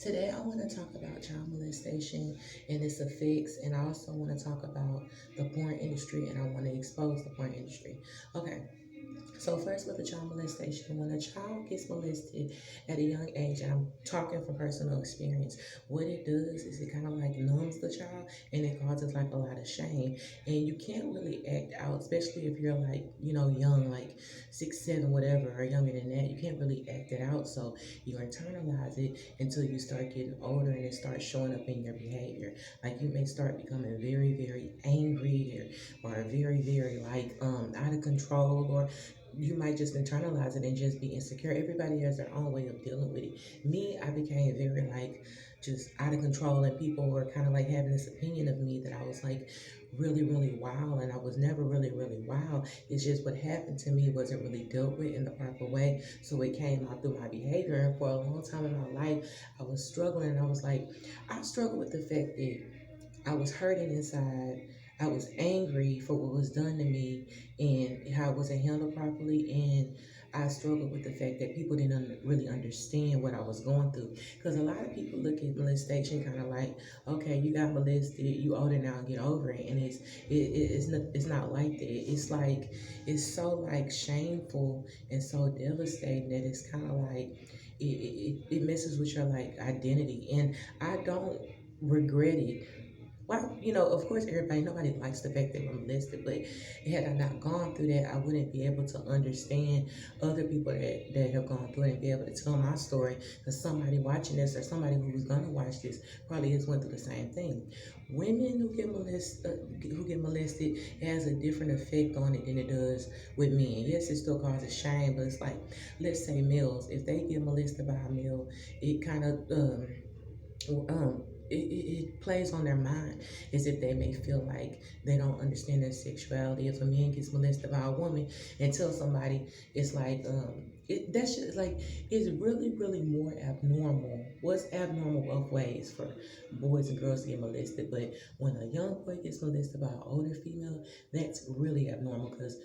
Today, I want to talk about child molestation and its effects, and I also want to talk about the porn industry, and I want to expose the porn industry. Okay, so first with the child molestation, when a child gets molested at a young age, and I'm talking from personal experience, what it does is it kind of like numbs the child and it causes like a lot of shame. And you can't really act out, especially if you're like, young, like 6, 7, whatever, or younger than that. You can't really act it out. So you internalize it until you start getting older and it starts showing up in your behavior. Like you may start becoming very, very angry or very, very like out of control, or you might just internalize it and just be insecure. Everybody has their own way of dealing with it. Me, I became very like just out of control, and people were kind of like having this opinion of me that I was like really, really wild, and I was never really, really wild. It's just what happened to me wasn't really dealt with in the proper way, so it came out through my behavior. And for a long time in my life, I was struggling. I was like, I struggled with the fact that I was hurting inside. I was angry for what was done to me and how it wasn't handled properly. And I struggled with the fact that people didn't really understand what I was going through. Because a lot of people look at molestation kind of like, okay, you got molested, you older now, get over it. And it's not like that. It's like, it's so like shameful and so devastating that it's kind of like, it messes with your like identity. And I don't regret it. Well, of course, nobody likes the fact that we're molested, but had I not gone through that, I wouldn't be able to understand other people that have gone through it and be able to tell my story. Because somebody watching this or somebody who's gonna watch this probably has went through the same thing. Women who get molested has a different effect on it than it does with men. Yes, it still causes shame, but it's like, let's say males, if they get molested by a male, it kind of it plays on their mind as if they may feel like they don't understand their sexuality. If a man gets molested by a woman and tells somebody, it's like that's just like, it's really, really more abnormal. What's abnormal both ways for boys and girls to get molested, but when a young boy gets molested by an older female, that's really abnormal, because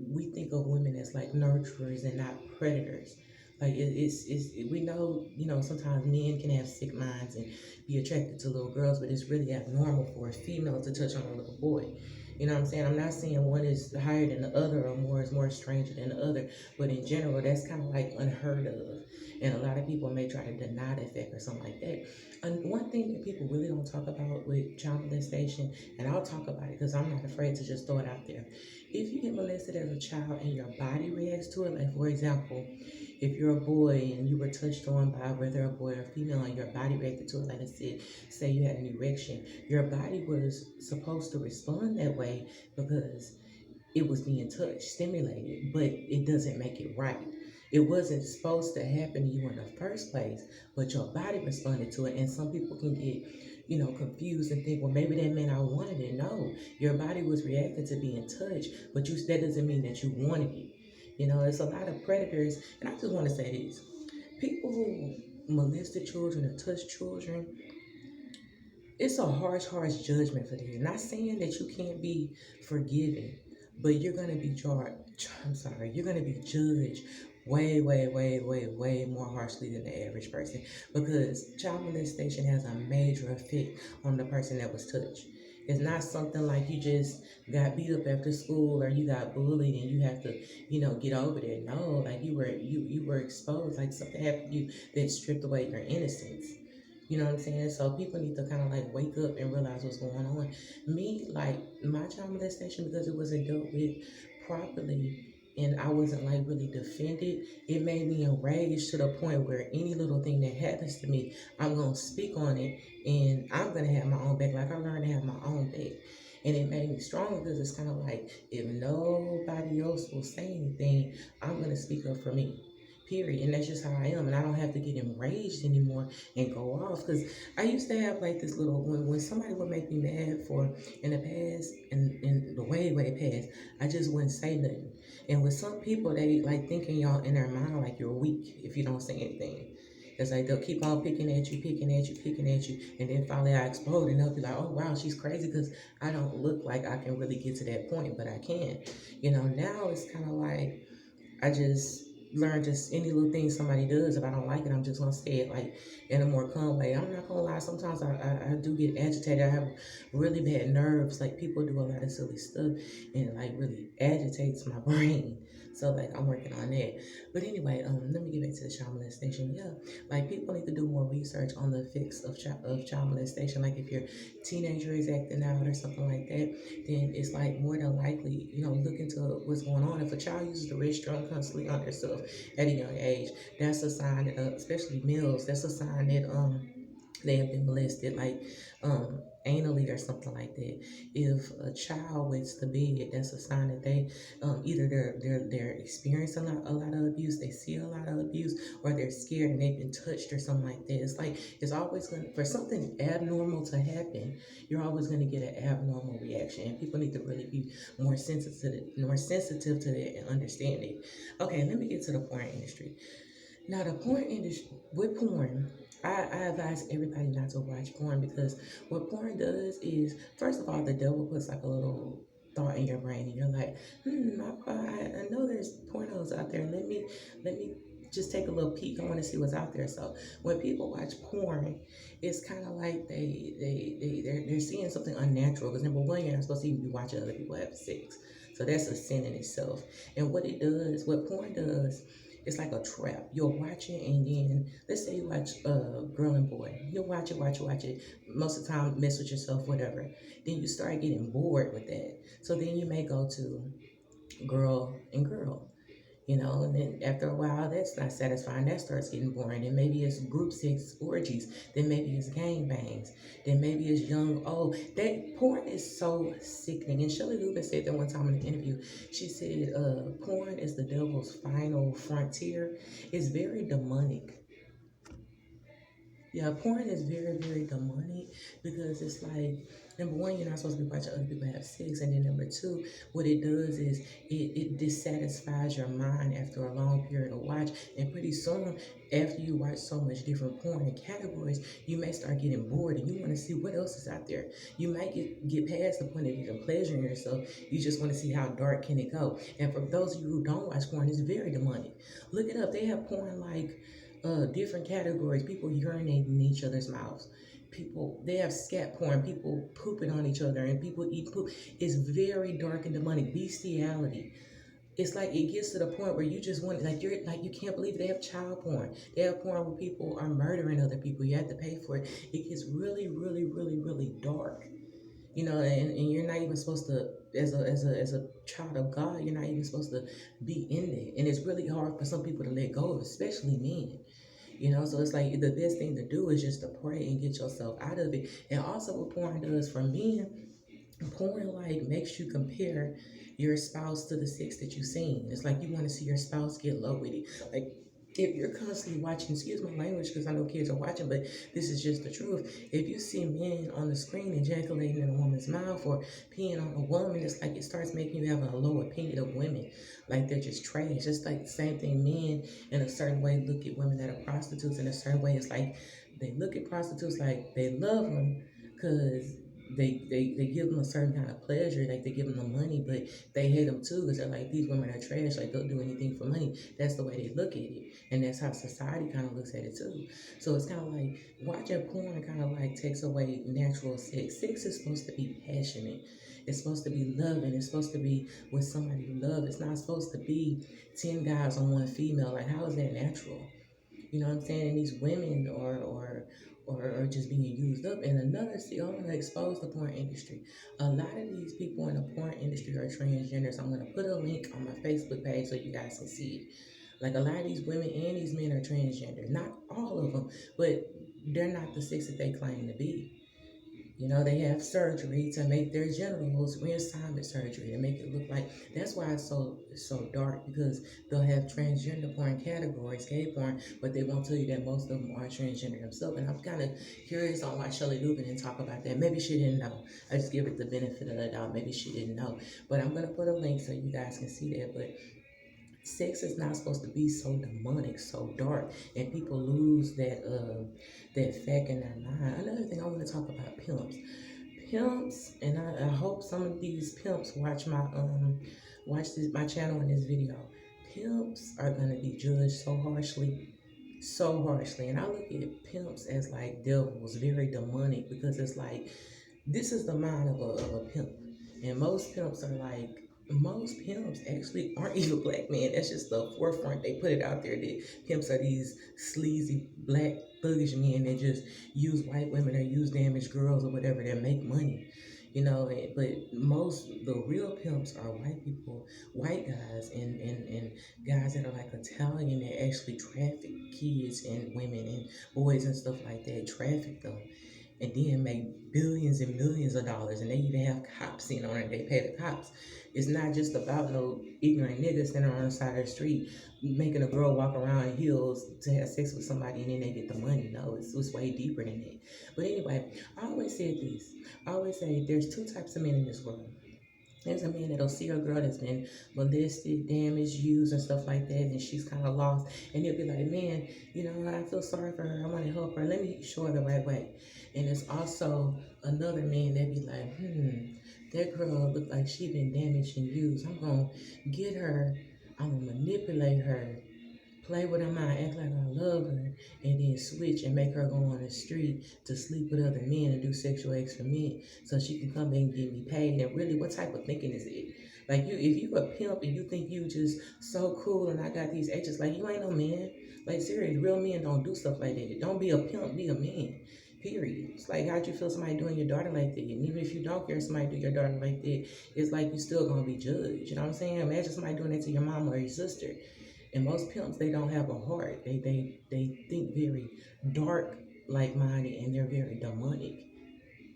we think of women as like nurturers and not predators. Like we know, sometimes men can have sick minds and be attracted to little girls, but it's really abnormal for a female to touch on a little boy. You know what I'm saying? I'm not saying one is higher than the other or more is more stranger than the other, but in general, that's kind of like unheard of. And a lot of people may try to deny the fact or something like that. And one thing that people really don't talk about with child molestation, and I'll talk about it because I'm not afraid to just throw it out there. If you get molested as a child and your body reacts to it, like for example, if you're a boy and you were touched on by whether a boy or female and your body reacted to it, like I said, say you had an erection, your body was supposed to respond that way because it was being touched, stimulated, but it doesn't make it right. It wasn't supposed to happen to you in the first place, but your body responded to it. And some people can get, confused and think, well, maybe that meant I wanted it. No, your body was reacting to being touched, but that doesn't mean that you wanted it. It's a lot of predators, and I just want to say this: people who molested children or touch children, it's a harsh, harsh judgment for them. Not saying that you can't be forgiven, but you're gonna be charged. I'm sorry, you're gonna be judged way, way, way, way, way more harshly than the average person, because child molestation has a major effect on the person that was touched. It's not something like you just got beat up after school or you got bullied and you have to, get over that. No, like you were exposed, like something happened to you that stripped away your innocence. You know what I'm saying? So people need to kind of like wake up and realize what's going on. Me, like my child molestation, because it wasn't dealt with properly and I wasn't like really defended, it made me enraged to the point where any little thing that happens to me, I'm going to speak on it and I'm going to have my own back. Like I learned to have my own back. And it made me stronger because it's kind of like, if nobody else will say anything, I'm going to speak up for me. Period. And that's just how I am. And I don't have to get enraged anymore and go off, because I used to have like this little, when somebody would make me mad for in the past, in the way past, I just wouldn't say nothing. And with some people, they like thinking y'all in their mind like you're weak if you don't say anything. It's like they'll keep on picking at you, picking at you, picking at you, and then finally I explode and they'll be like, oh wow, she's crazy, because I don't look like I can really get to that point, but I can. Now it's kind of like, I just learn just any little thing somebody does. If I don't like it, I'm just gonna say it like in a more calm way. I'm not gonna lie. Sometimes I do get agitated. I have really bad nerves. Like people do a lot of silly stuff, and it like really agitates my brain. So like I'm working on that. But anyway, let me get back to the child molestation. Yeah, like people need to do more research on the effects of child molestation. Like if your teenager is acting out or something like that, then it's like more than likely, look into what's going on. If a child uses the restroom constantly on themselves at a young age, that's a sign that, especially males, that's a sign that they have been molested, like anally or something like that. If a child waits to bed, that's a sign that they either they're experiencing a lot of abuse, they see a lot of abuse, or they're scared and they've been touched or something like that. It's like it's always going to, for something abnormal to happen, you're always going to get an abnormal reaction, and people need to really be more sensitive to that and understand it. Okay, let me get to the porn industry. Now, the porn industry, with porn, I advise everybody not to watch porn, because what porn does is, first of all, the devil puts like a little thought in your brain, and you're like, I know there's pornos out there. Let me just take a little peek. I want to see what's out there. So when people watch porn, it's kind of like they're seeing something unnatural. Because number one, you're not supposed to even be watching other people have sex. So that's a sin in itself. And what porn does, it's like a trap. You'll watch it, and then let's say you watch Girl and Boy. You'll watch it. Most of the time, mess with yourself, whatever. Then you start getting bored with that. So then you may go to Girl and Girl. And then after a while, that's not satisfying. That starts getting boring. Then maybe it's group sex orgies. Then maybe it's gang bangs. Then maybe it's young. Oh, that porn is so sickening. And Shelley Lubin said that one time in an interview. She said, porn is the devil's final frontier. It's very demonic. Yeah, porn is very, very demonic, because it's like, number one, you're not supposed to be watching other people have sex, and then number two, what it does is it dissatisfies your mind after a long period of watch, and pretty soon, after you watch so much different porn and categories, you may start getting bored, and you want to see what else is out there. You might get past the point of even pleasuring yourself. You just want to see how dark can it go. And for those of you who don't watch porn, it's very demonic. Look it up. They have porn like different categories. People urinating in each other's mouths. People, they have scat porn. People pooping on each other, and people eat poop. It's very dark and demonic. Bestiality. It's like it gets to the point where you just want, like, you're like, you can't believe it. They have child porn. They have porn where people are murdering other people. You have to pay for it. It gets really, really, really, really dark. And you're not even supposed to, as a child of God, you're not even supposed to be in there. And it's really hard for some people to let go of, especially men. So it's like the best thing to do is just to pray and get yourself out of it. And also, what porn does for men, porn like makes you compare your spouse to the sex that you've seen. It's like you want to see your spouse get low with it. Like, if you're constantly watching, excuse my language because I know kids are watching, but this is just the truth. If you see men on the screen ejaculating in a woman's mouth or peeing on a woman, it's like it starts making you have a low opinion of women. Like they're just trash. Just like the same thing, men in a certain way look at women that are prostitutes in a certain way. It's like they look at prostitutes like they love them because they give them a certain kind of pleasure, like they give them the money, but they hate them too because they're like, these women are trash, like they'll do anything for money. That's the way they look at it, and that's how society kind of looks at it too. So it's kind of like watching porn kind of like takes away natural sex. Sex is supposed to be passionate. It's supposed to be loving. It's supposed to be with somebody you love. It's not supposed to be 10 guys on one female. Like, how is that natural? You know what I'm saying? And these women are just being used up. And another, see, I'm gonna expose the porn industry. A lot of these people in the porn industry are transgenders. I'm gonna put a link on my Facebook page so you guys can see it. Like, a lot of these women and these men are transgender. Not all of them, but they're not the sex that they claim to be. They have surgery to make their genitals, reassignment surgery to make it look like. That's why it's so dark, because they'll have transgender porn categories, gay porn, but they won't tell you that most of them are transgender themselves. And I'm kind of curious on why Shelley Lubin didn't talk about that. Maybe she didn't know. I just give it the benefit of the doubt. Maybe she didn't know. But I'm gonna put a link so you guys can see that. But sex is not supposed to be so demonic, so dark, and people lose that fact in their mind. Another thing I want to talk about, pimps, and I hope some of these pimps watch my channel in this video. pimps are gonna be judged so harshly. And I look at pimps as like devils, very demonic, because it's like this is the mind of a pimp. And most pimps actually aren't even black men. That's just the forefront. They put it out there that pimps are these sleazy black thuggish men that just use white women or use damaged girls or whatever to make money. But most the real pimps are white people, white guys, and guys that are like Italian that actually traffic kids and women and boys and stuff like that, traffic them and then make billions and millions of dollars, and they even have cops in on it. They pay the cops. It's not just about no ignorant niggas standing on the side of the street making a girl walk around in heels to have sex with somebody and then they get the money. No, it's way deeper than that. But anyway, I always said this. I always say there's two types of men in this world. There's a man that'll see a girl that's been molested, damaged, used, and stuff like that, and she's kind of lost, and he'll be like, man, I feel sorry for her. I want to help her. Let me show her the right way. And there's also another man that be like, that girl look like she been damaged and used. I'm going to get her. I'm going to manipulate her, play with her mind, act like I love her, and then switch and make her go on the street to sleep with other men and do sexual acts for men so she can come back and get me paid. And really, what type of thinking is it? Like, if you a pimp and you think you just so cool and I got these H's, like, you ain't no man. Like, serious, real men don't do stuff like that. Don't be a pimp, be a man. Period. It's like, how'd you feel somebody doing your daughter like that? And even if you don't care somebody do your daughter like that, it's like you still gonna be judged. You know what I'm saying? Imagine somebody doing that to your mom or your sister. And most pimps, they don't have a heart. They think very dark, like-minded, and they're very demonic.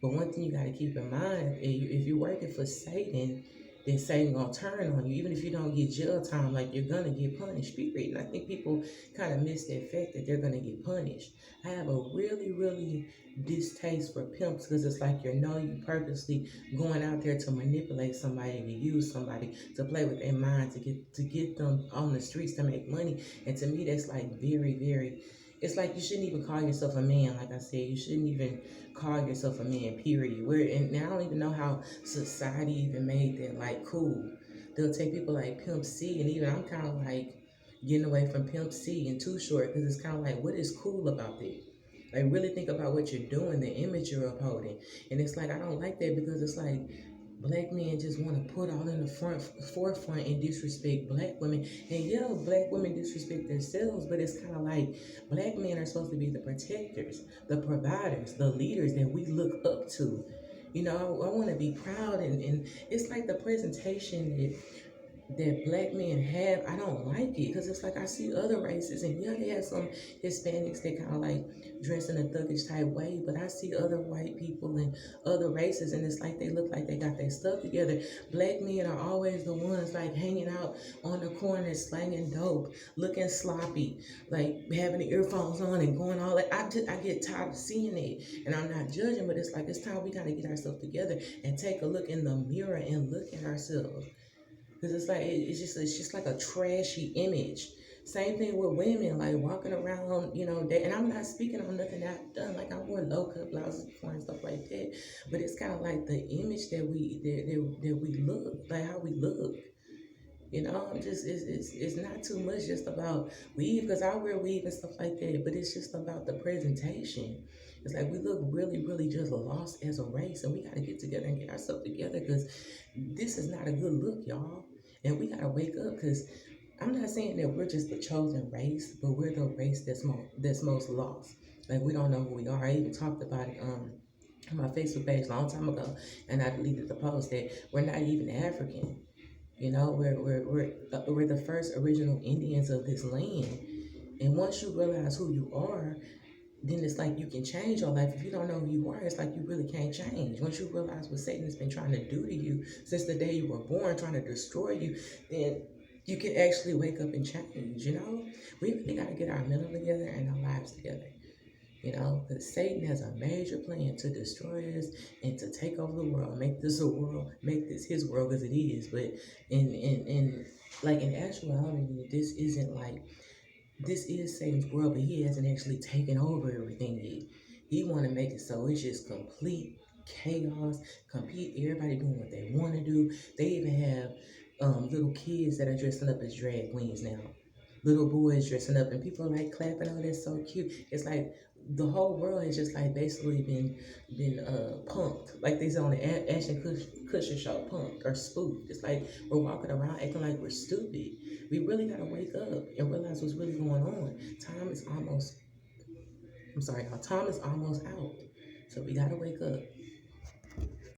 But one thing you got to keep in mind, if you're working for Satan, then Satan gonna turn on you. Even if you don't get jail time, like you're gonna get punished, period. And I think people kind of miss that fact that they're gonna get punished. I have a really, really distaste for pimps because it's like you purposely going out there to manipulate somebody, to use somebody, to play with their mind, to get them on the streets to make money. And to me, that's like very, very. It's like you shouldn't even call yourself a man. Like I said, you shouldn't even call yourself a man, period. And I don't even know how society even made that like cool. They'll take people like Pimp C, and even I'm kind of like getting away from Pimp C and Too Short because it's kind of like, what is cool about that? Like, really think about what you're doing, the image you're upholding. And it's like, I don't like that because it's like, black men just want to put all in the forefront and disrespect black women. And yeah, black women disrespect themselves, but it's kind of like black men are supposed to be the protectors, the providers, the leaders that we look up to. I want to be proud, and it's like the presentation that black men have. I don't like it because it's like I see other races, and yeah, they have some Hispanics that kind of like dress in a thuggish type way, but I see other white people and other races, and it's like they look like they got their stuff together. Black men are always the ones like hanging out on the corner, slanging dope, looking sloppy, like having the earphones on and going all that. I get tired of seeing it, and I'm not judging, but it's like it's time we gotta get ourselves together and take a look in the mirror and look at ourselves. Because it's like it's just like a trashy image. Same thing with women, like walking around, and I'm not speaking on nothing I've done. Like I wore low cut blouses before and stuff like that. But it's kind of like the image that we look, like how we look. I'm just it's not too much just about weave because I wear weave and stuff like that, but it's just about the presentation. It's like we look really, really just lost as a race, and we got to get together and get ourselves together because this is not a good look, y'all. And we got to wake up because I'm not saying that we're just the chosen race, but we're the race that's most lost. Like we don't know who we are. I even talked about it on my Facebook page a long time ago, and I deleted the post that we're not even African. We're the first original Indians of this land. And once you realize who you are, then it's like you can change your life. If you don't know who you are, it's like you really can't change. Once you realize what Satan has been trying to do to you since the day you were born, trying to destroy you, then you can actually wake up and change. We really got to get our mental together and our lives together. Because Satan has a major plan to destroy us and to take over the world, make this his world as it is. But in actuality, this is Satan's world, but he hasn't actually taken over everything yet. He want to make it so it's just complete chaos, complete everybody doing what they want to do. They even have little kids that are dressing up as drag queens now, little boys dressing up, and people are like clapping. Oh, that's so cute. It's like the whole world has just like basically been punked, like they say on the Ashton Kutcher show, punked or spooked. It's like we're walking around acting like we're stupid. We really gotta wake up and realize what's really going on. Time is almost. I'm sorry, y'all. Time is almost out, so we gotta wake up.